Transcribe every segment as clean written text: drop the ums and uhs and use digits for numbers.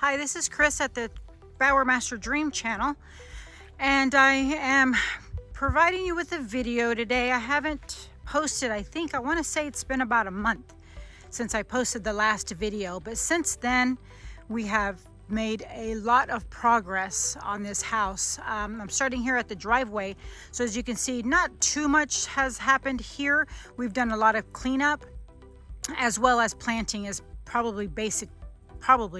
Hi, this is Chris at the Bower Master Dream channel, and I am providing you with a video today. I haven't posted, I want to say it's been about a month since I posted the last video, but since then we have made a lot of progress on this house. I'm starting here at the driveway, so as you can see, not too much has happened here. We've done a lot of cleanup, as well as planting is probably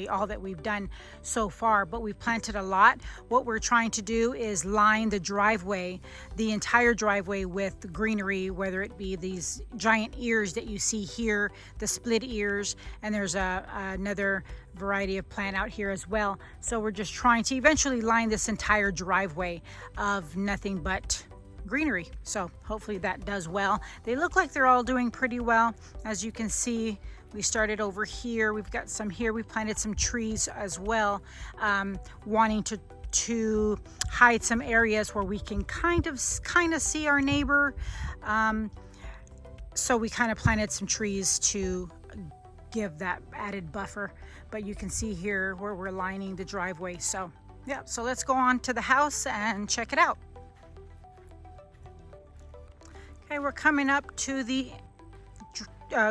all that we've done so far, but we've planted a lot. What we're trying to do is line the driveway, the entire driveway, with greenery, whether it be these giant ears that you see here, the split ears, and there's another variety of plant out here as well. So we're just trying to eventually line this entire driveway of nothing but greenery. So hopefully that does well. They look like they're all doing pretty well. As you can see, we started over here. We've got some here. We planted some trees as well, wanting to hide some areas where we can kind of see our neighbor. So we kind of planted some trees to give that added buffer. But you can see here where we're lining the driveway. So yeah, so let's go on to the house and check it out. Okay, we're coming up to the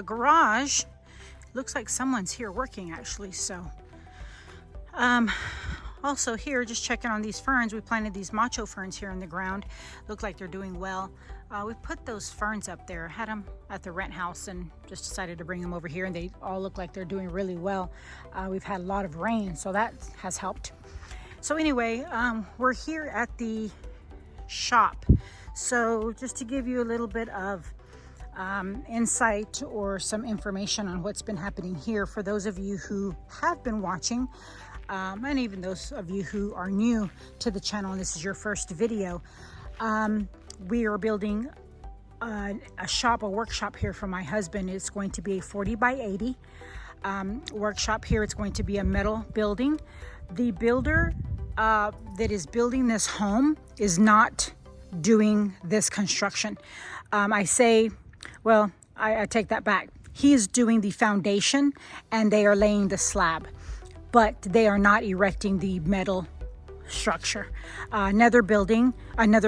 garage. Looks like someone's here working actually. So also here, just checking on these ferns. We planted these macho ferns here in the ground. Look like they're doing well. We put those ferns up there, had them at the rent house, and just decided to bring them over here, and they all look like they're doing really well. We've had a lot of rain, so that has helped. So anyway, we're here at the shop. So just to give you a little bit of insight or some information on what's been happening here for those of you who have been watching, and even those of you who are new to the channel and this is your first video. We are building a workshop here for my husband. It's going to be a 40 by 80 workshop here. It's going to be a metal building. The builder that is building this home is not doing this construction. I take that back. He is doing the foundation and they are laying the slab, but they are not erecting the metal structure. Another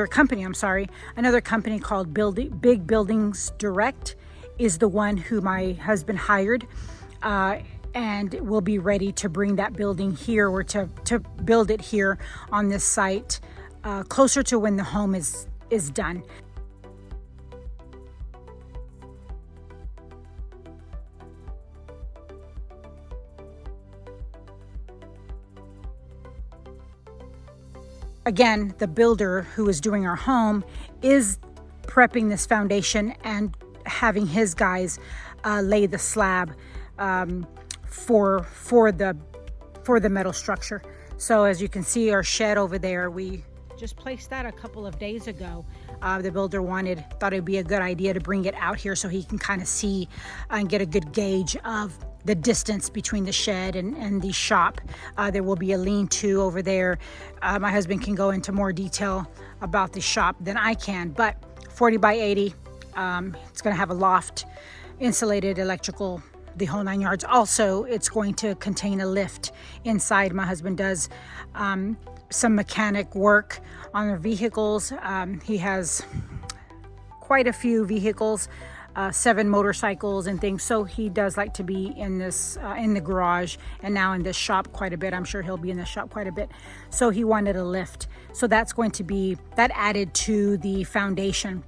company called Big Buildings Direct is the one who my husband hired, and will be ready to bring that building here, or to build it here on this site, closer to when the home is done. Again, the builder who is doing our home is prepping this foundation and having his guys lay the slab for the metal structure. So as you can see, our shed over there, we just placed that a couple of days ago. The builder thought it'd be a good idea to bring it out here so he can kind of see and get a good gauge of the distance between the shed and the shop. There will be a lean-to over there. My husband can go into more detail about the shop than I can, but 40 by 80, it's gonna have a loft, insulated, electrical, the whole 9 yards. Also, it's going to contain a lift inside. My husband does some mechanic work on the vehicles. He has quite a few vehicles, 7 motorcycles and things. So he does like to be in this, in the garage, and now in this shop quite a bit. I'm sure he'll be in the shop quite a bit. So he wanted a lift. So that's going to be, that added to the foundation,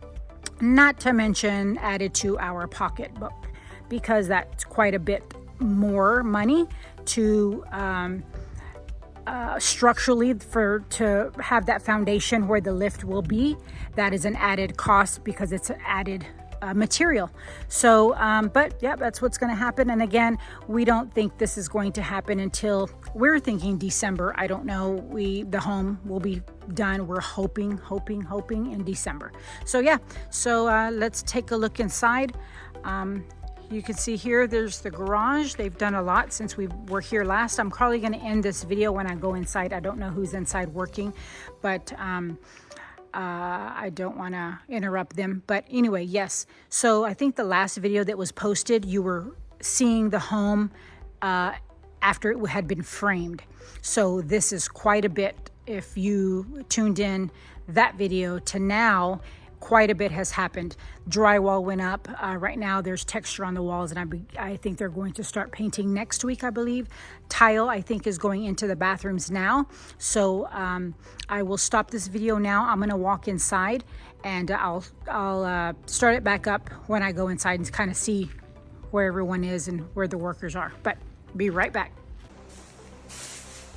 not to mention added to our pocketbook, because that's quite a bit more money to structurally to have that foundation where the lift will be. That is an added cost because it's an added material. So but yeah, that's what's going to happen. And again, we don't think this is going to happen until, we're thinking December. I don't know. The home will be done, we're hoping in December. So yeah, so let's take a look inside. You can see here, there's the garage. They've done a lot since we were here last. I'm probably going to end this video when I go inside. I don't know who's inside working, but I don't want to interrupt them. But anyway, yes. So I think the last video that was posted, you were seeing the home after it had been framed. So this is quite a bit. If you tuned in that video to now, quite a bit has happened. Drywall went up. Right now there's texture on the walls, and I think they're going to start painting next week, I believe. Tile, I think, is going into the bathrooms now. So I will stop this video now. I'm gonna walk inside, and I'll start it back up when I go inside and kind of see where everyone is and where the workers are. But be right back.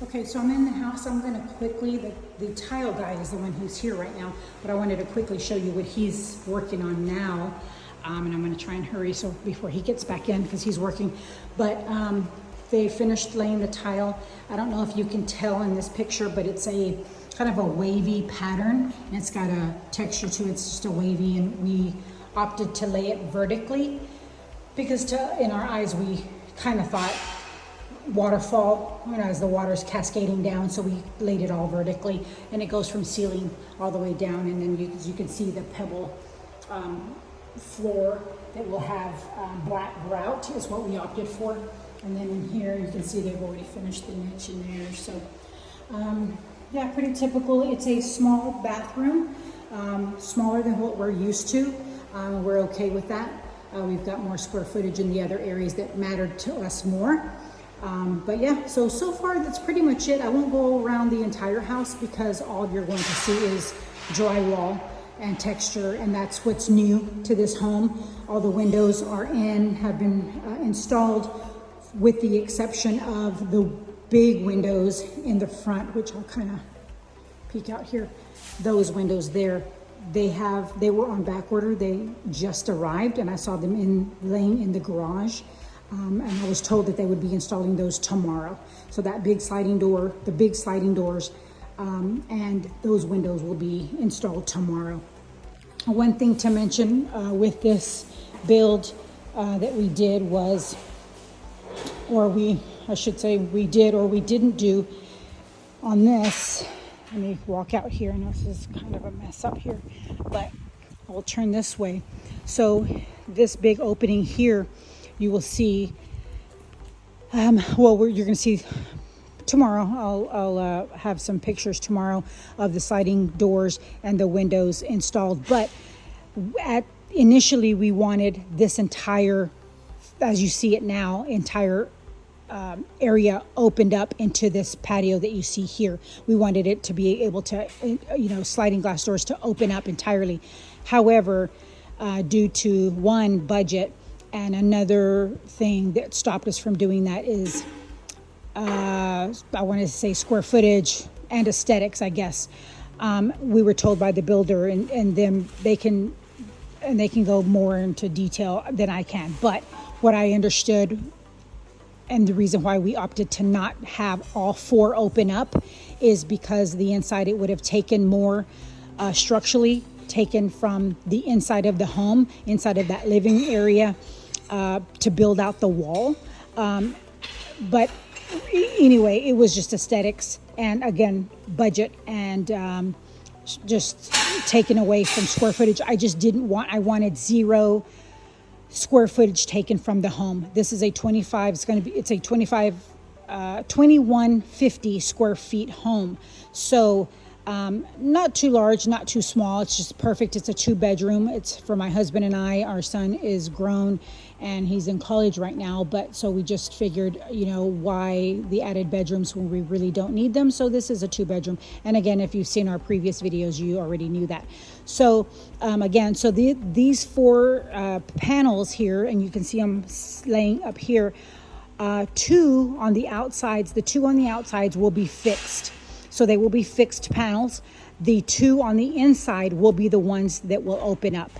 Okay, so I'm in the house. I'm gonna quickly, the tile guy is the one who's here right now, but I wanted to quickly show you what he's working on now. And I'm gonna try and hurry so before he gets back in, because he's working. But they finished laying the tile. I don't know if you can tell in this picture, but it's a kind of a wavy pattern. And it's got a texture to it. It's just a wavy, and we opted to lay it vertically because in our eyes, we kind of thought waterfall, you know, as the water's cascading down, so we laid it all vertically, and it goes from ceiling all the way down. And then as you can see, the pebble floor that will have black grout is what we opted for. And then in here you can see they've already finished the niche in there. So yeah, pretty typical. It's a small bathroom, smaller than what we're used to. We're okay with that. We've got more square footage in the other areas that mattered to us more. But yeah, so far that's pretty much it. I won't go around the entire house because all you're going to see is drywall and texture, and that's what's new to this home. All the windows have been installed, with the exception of the big windows in the front, which I'll kind of peek out here. Those windows there, they were on back order. They just arrived, and I saw them laying in the garage. And I was told that they would be installing those tomorrow. So that big sliding door, the big sliding doors, and those windows will be installed tomorrow. One thing to mention with this build that we did was, I should say we did or we didn't do on this. Let me walk out here. I know this is kind of a mess up here, but I will turn this way. So this big opening here, you will see, you're going to see tomorrow. I'll have some pictures tomorrow of the sliding doors and the windows installed. But initially we wanted this entire, as you see it now, entire area opened up into this patio that you see here. We wanted it to be able to, sliding glass doors to open up entirely. However, due to one, budget, and another thing that stopped us from doing that is, I wanted to say square footage and aesthetics, I guess. We were told by the builder, and them, they can go more into detail than I can. But what I understood, and the reason why we opted to not have all four open up, is because the inside, it would have taken more structurally, taken from the inside of the home, inside of that living area, to build out the wall. But anyway, it was just aesthetics, and again, budget, and just taken away from square footage. I wanted 0 square footage taken from the home. This is a 2150 square feet home. So not too large, not too small. It's just perfect. It's a 2-bedroom. It's for my husband and I. Our son is grown and he's in college right now. But so we just figured, why the added bedrooms when we really don't need them. So this is a 2-bedroom. And again, if you've seen our previous videos, you already knew that. So again, so these 4 panels here, and you can see them laying up here, 2 on the outsides. The 2 on the outsides will be fixed. So they will be fixed panels. The 2 on the inside will be the ones that will open up.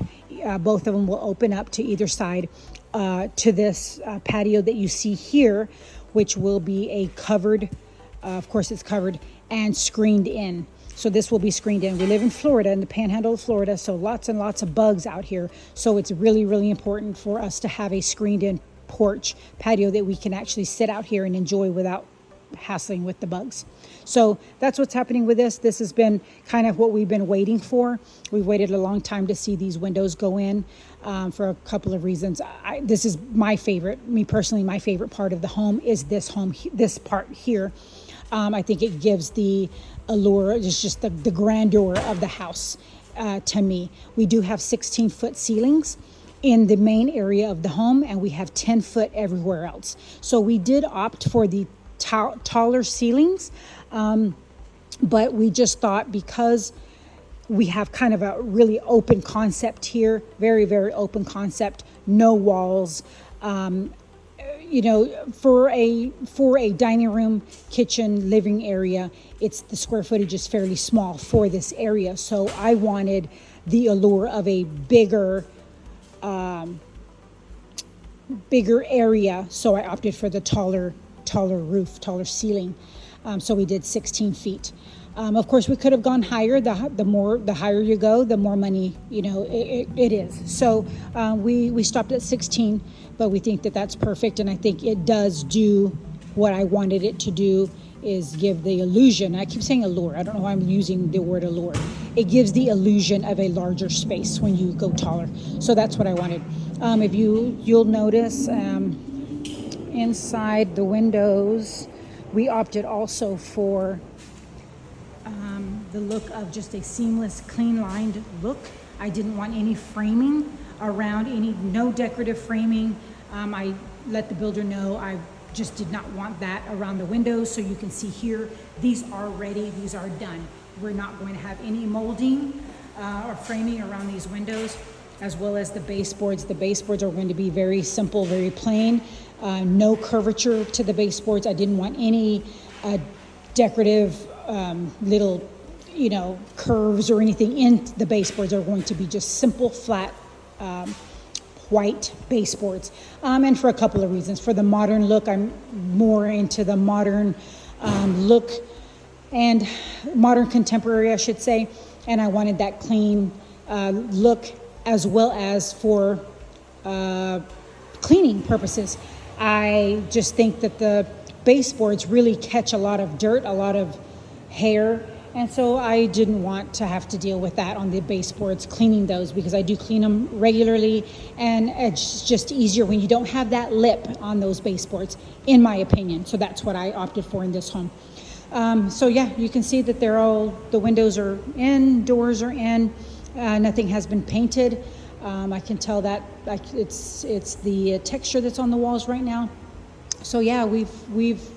Both of them will open up to either side to this patio that you see here, which will be a covered, of course it's covered, and screened in. So this will be screened in. We live in Florida, in the panhandle of Florida, so lots and lots of bugs out here. So it's really, really important for us to have a screened in porch patio that we can actually sit out here and enjoy without hassling with the bugs. So that's what's happening with this. This has been kind of what we've been waiting for. We've waited a long time to see these windows go in for a couple of reasons. This is my favorite, me personally, my favorite part of the home is this part here. I think it gives the allure, it's just the grandeur of the house to me. We do have 16-foot ceilings in the main area of the home, and we have 10-foot everywhere else. So we did opt for the taller ceilings, but we just thought because we have kind of a really open concept here, very, very open concept, no walls, for a dining room, kitchen, living area, the square footage is fairly small for this area. So I wanted the allure of a bigger area, so I opted for the taller roof, taller ceiling. So we did 16 feet. Of course, we could have gone higher. The higher you go, the more money it is. So we stopped at 16, but we think that that's perfect, and I think it does do what I wanted it to do, is give the illusion. I keep saying allure. I don't know why I'm using the word allure. It gives the illusion of a larger space when you go taller. So that's what I wanted. If you'll notice inside the windows, we opted also for the look of just a seamless, clean lined look. I didn't want any framing around, no decorative framing. I let the builder know I just did not want that around the windows. So you can see here, these are ready, these are done. We're not going to have any molding or framing around these windows, as well as the baseboards. The baseboards are going to be very simple, very plain. No curvature to the baseboards. I didn't want any decorative little, curves or anything in the baseboards. Are going to be just simple, flat, white baseboards. And for a couple of reasons. For the modern look, I'm more into the modern look and modern contemporary, I should say. And I wanted that clean look, as well as for cleaning purposes. I just think that the baseboards really catch a lot of dirt, a lot of hair, and so I didn't want to have to deal with that on the baseboards, cleaning those, because I do clean them regularly, and it's just easier when you don't have that lip on those baseboards, in my opinion. So that's what I opted for in this home. So yeah, you can see that the windows are in, doors are in, nothing has been painted. I can tell that it's the texture that's on the walls right now. So yeah, we've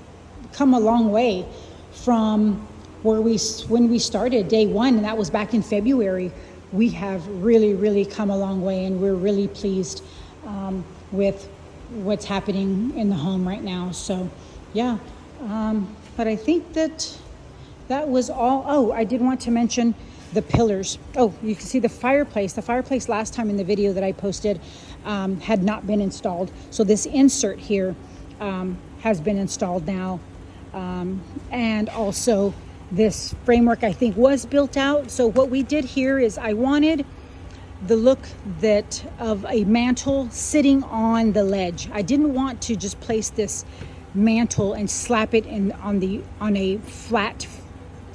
come a long way from when we started day one, and that was back in February. We have really, really come a long way, and we're really pleased with what's happening in the home right now. So yeah, but I think that was all. Oh, I did want to mention the pillars. Oh, you can see the fireplace. The fireplace last time in the video that I posted had not been installed. So this insert here has been installed now. And also this framework, I think, was built out. So what we did here is I wanted the look of a mantle sitting on the ledge. I didn't want to just place this mantle and slap it on a flat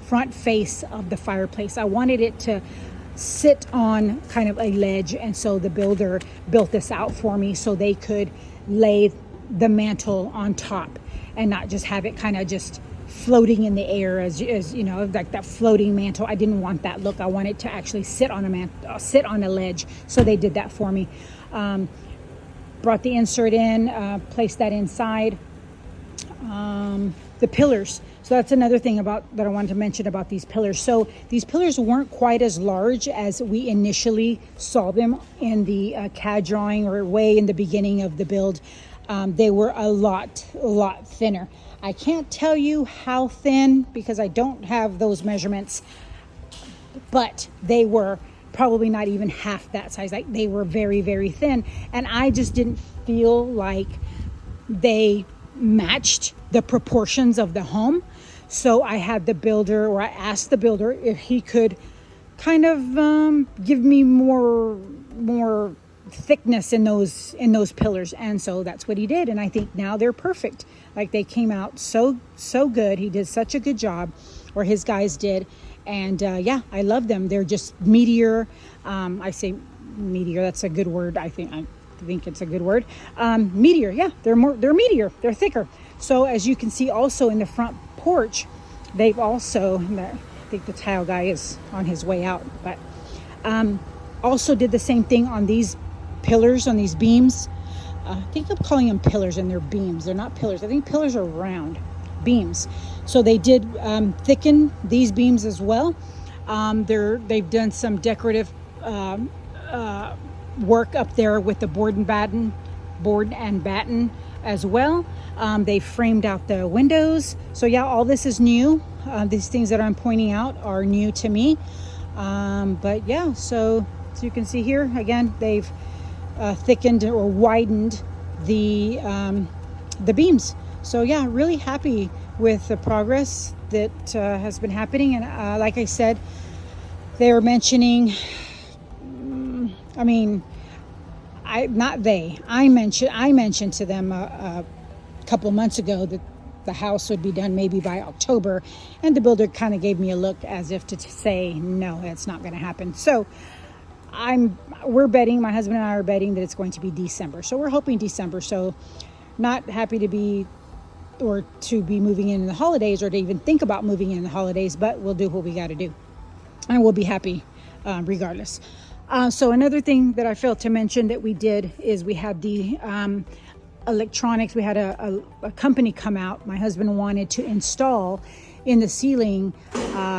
front face of the fireplace. I wanted it to sit on kind of a ledge, and so the builder built this out for me so they could lay the mantle on top and not just have it kind of just floating in the air as like that floating mantle. I didn't want that look. I wanted to actually sit on a ledge, so they did that for me. Brought the insert in, placed that inside. The pillars. So that's another thing that I wanted to mention about these pillars. So these pillars weren't quite as large as we initially saw them in the CAD drawing, or way in the beginning of the build. They were a lot thinner. I can't tell you how thin because I don't have those measurements, but they were probably not even half that size. Like, they were very, very thin, and I just didn't feel like they matched the proportions of the home. So I asked the builder if he could kind of give me more thickness in those pillars. And so that's what he did, and I think now they're perfect. Like, they came out so good. He did such a good job, or his guys did. And yeah, I love them. They're just meteor. I say meteor, that's a good word. I think it's a good word. Meteor, yeah, they're meteor. They're thicker. So as you can see also in the front porch, they've also, I think the tile guy is on his way out, but also did the same thing on these pillars, on these beams. I think I'm calling them pillars, and they're beams. They're not pillars. I think pillars are round beams. So they did thicken these beams as well. They've done some decorative work up there with the board and batten as well. They framed out the windows. So yeah, all this is new. These things that I'm pointing out are new to me. But yeah, so as you can see here, again, they've thickened or widened the beams. So yeah, really happy with the progress that has been happening. And like I said, they were mentioning, I mentioned to them a couple months ago that the house would be done maybe by October, and the builder kind of gave me a look as if to say, no, it's not going to happen. So we're betting, my husband and I are betting that it's going to be December. So we're hoping December. So not happy to be moving in the holidays, or to even think about moving in the holidays, but we'll do what we got to do, and we'll be happy regardless. So another thing that I failed to mention that we did is we had the electronics. We had a company come out. My husband wanted to install in the ceiling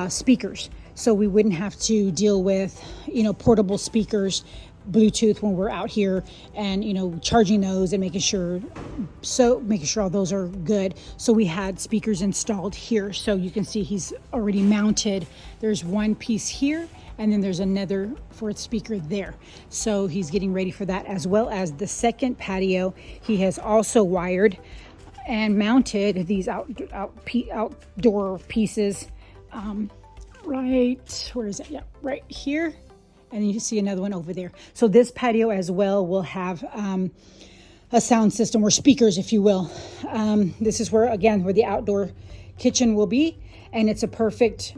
speakers, so we wouldn't have to deal with, portable speakers, Bluetooth, when we're out here, and charging those and making sure all those are good. So we had speakers installed here. So you can see he's already mounted. There's one piece here, and then there's another fourth speaker there. So he's getting ready for that, as well as the second patio. He has also wired and mounted these outdoor pieces. Right, where is it? Yeah, right here. And you see another one over there. So this patio as well will have a sound system, or speakers, if you will. This is where the outdoor kitchen will be. And it's a perfect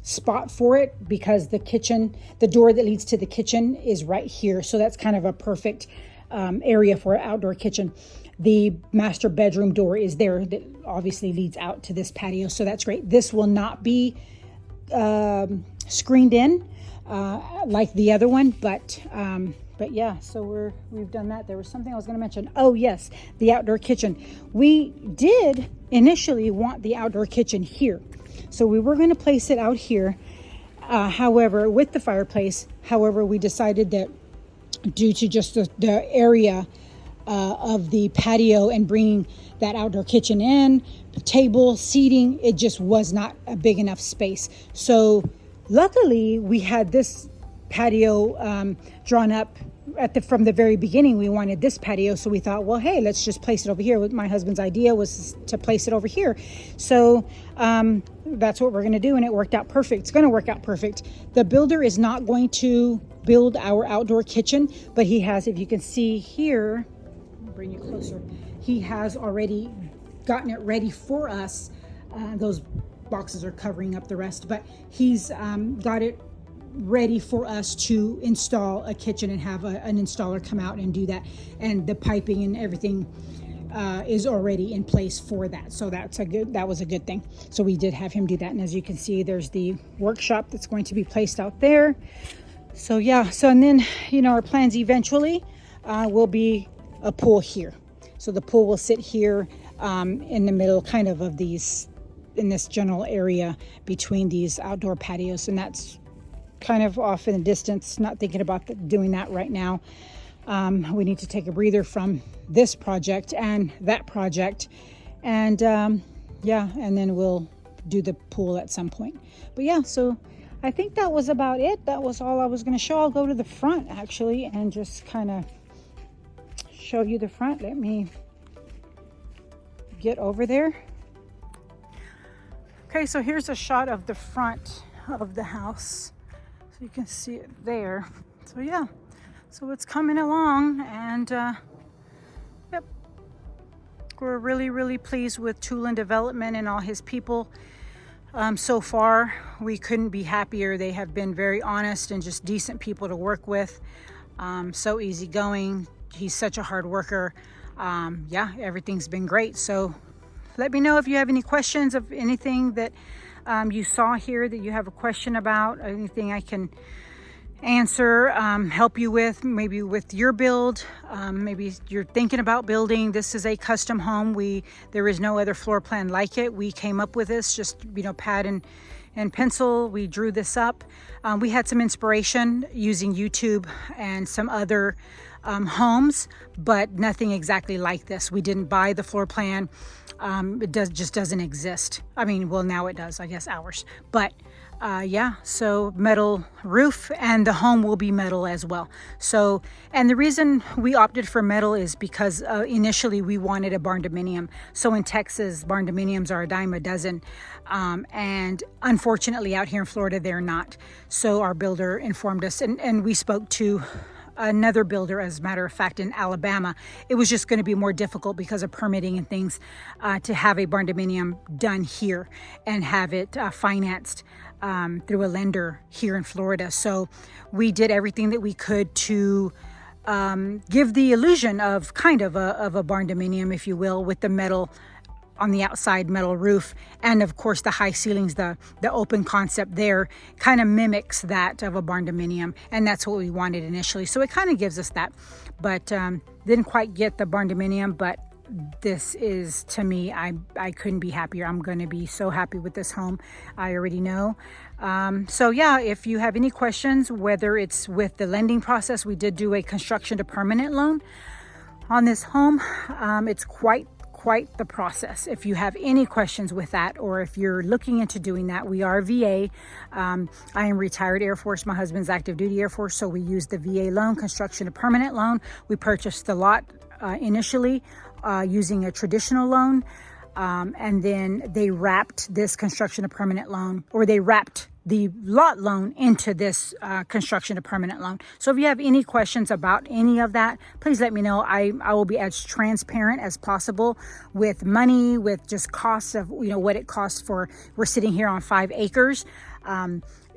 spot for it, because the door that leads to the kitchen is right here. So that's kind of a perfect area for an outdoor kitchen. The master bedroom door is there, that obviously leads out to this patio. So that's great. This will not be screened in like the other one, but yeah, so we've done that. There was something I was going to mention. Oh yes, the outdoor kitchen. We did initially want the outdoor kitchen here, so we were going to place it out here. However, with the fireplace, we decided that due to just the area of the patio and bringing that outdoor kitchen in, table, seating, it just was not a big enough space. So luckily we had this patio drawn up from the very beginning. We wanted this patio, so we thought, well, hey, let's just place it over here. My husband's idea was to place it over here. So that's what we're going to do, and it worked out perfect. It's going to work out perfect. The builder is not going to build our outdoor kitchen, but he has, if you can see here, I'll bring you closer, he has already gotten it ready for us. Those boxes are covering up the rest, but he's got it ready for us to install a kitchen and have an installer come out and do that, and the piping and everything is already in place for that. So that was a good thing. So we did have him do that, and as you can see, there's the workshop that's going to be placed out there. So yeah, and then our plans eventually will be a pool here. So the pool will sit here in the middle kind of these, in this general area between these outdoor patios, and that's kind of off in the distance. Not thinking about doing that right now. We need to take a breather from this project and that project, and and then we'll do the pool at some point. But yeah, so I think that was about it. That was all I was going to show. I'll go to the front actually and just kind of show you the front. Let me get over there. Okay, so here's a shot of the front of the house. So you can see it there. So yeah, So it's coming along, and yep, we're really pleased with Tulin Development and all his people. So far, we couldn't be happier. They have been very honest and just decent people to work with. So easygoing. He's such a hard worker. Yeah, everything's been great. So let me know if you have any questions of anything that you saw here that you have a question about, anything I can answer, help you with, maybe with your build. Maybe you're thinking about building. This is a custom home. There is no other floor plan like it. We came up with this, just, you know, pad and pencil. We drew this up. We had some inspiration using YouTube and some other homes, but nothing exactly like this. We didn't buy the floor plan. It just doesn't exist. I mean, well, now it does, I guess, ours. But yeah, so metal roof, and the home will be metal as well. So, and the reason we opted for metal is because initially we wanted a barn dominium. So in Texas, barn dominiums are a dime a dozen. And unfortunately out here in Florida, they're not. So our builder informed us, and we spoke to another builder, as a matter of fact, in Alabama. It was just going to be more difficult because of permitting and things to have a barn dominium done here and have it financed through a lender here in Florida. So we did everything that we could to give the illusion of kind of a barn dominium, if you will, with the metal on the outside, metal roof, and of course the high ceilings, the open concept there kind of mimics that of a barn dominium, and that's what we wanted initially. So it kind of gives us that, but didn't quite get the barn dominium. But this is, to me, I couldn't be happier. I'm going to be so happy with this home. I already know. So yeah, if you have any questions, whether it's with the lending process, we did do a construction to permanent loan on this home. It's quite the process. If you have any questions with that, or if you're looking into doing that, we are VA. I am retired Air Force. My husband's active duty Air Force. So we use the VA loan, construction to permanent loan. We purchased the lot initially using a traditional loan. And then they wrapped this construction to permanent loan, or they wrapped the lot loan into this construction to permanent loan. So if you have any questions about any of that, please let me know. I will be as transparent as possible with money, with just costs of, you know, what it costs for, we're sitting here on 5 acres.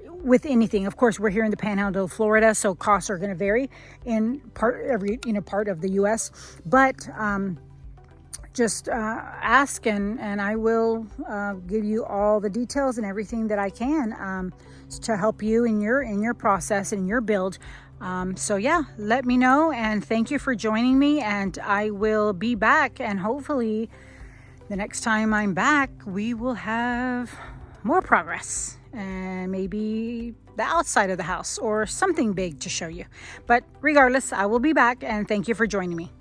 With anything, of course, we're here in the Panhandle of Florida, so costs are going to vary in part of the U.S. But just ask, and I will give you all the details and everything that I can to help you in your process and your build. So yeah, let me know, and thank you for joining me, and I will be back, and hopefully the next time I'm back we will have more progress, and maybe the outside of the house or something big to show you. But regardless, I will be back, and thank you for joining me.